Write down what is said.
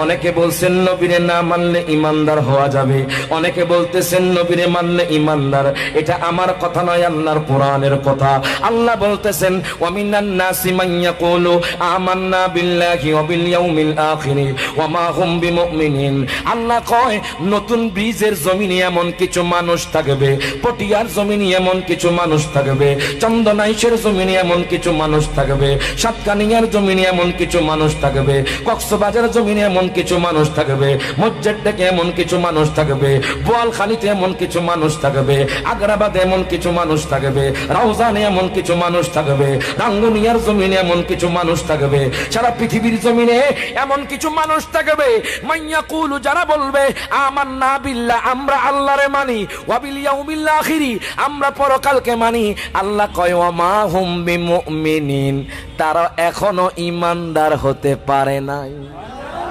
অনেকে বলছেন নবীরে না মানলে ইমানদার হওয়া যাবে, অনেকে বলতেছেন নবীরে মানলে ইমানদার। এটা আমার কথা নয়, আল্লাহর কোরআনের কথা। আল্লাহ বলতেছেন ওয়ামিনান নাসি মান ইয়াকুলু আমান্না বিল্লাহি ওয়া বিল ইয়াউমিল আখির ওয়া মা হুম বিমুমিনিন। আল্লাহ কয় নতুন ব্রিজের জমিনে এমন কিছু মানুষ থাকবে, পটিয়ার জমিনে এমন কিছু মানুষ থাকবে, চন্দনাইশের জমিনে এমন কিছু মানুষ থাকবে, সাতকানিয়ার জমিনে এমন কিছু মানুষ থাকবে, কক্সবাজার জমিনে এমন কিছু মানুষ থাকবে, মসজিদ থেকে এমন কিছু মানুষ থাকবে, বোয়ালখালীতে এমন কিছু মানুষ থাকবে, আগ্রাবাদে এমন কিছু মানুষ থাকবে, রাউজানে এমন কিছু মানুষ থাকবে, রাঙ্গুনিয়ার জমিনে এমন কিছু মানুষ থাকবে, সারা পৃথিবীর জমিনে এমন কিছু মানুষ থাকবে মাইয়াকুলু, যারা বলবে আমান্না বিল্লাহ, আমরা আল্লাহরে মানি, ওয়া বিল ইয়াউমিল আখির, আমরা পরকালকে মানি। আল্লাহ কয় ওয়া মা হুম বিমুমিনিন, তারা এখনো ঈমানদার হতে পারে নাই।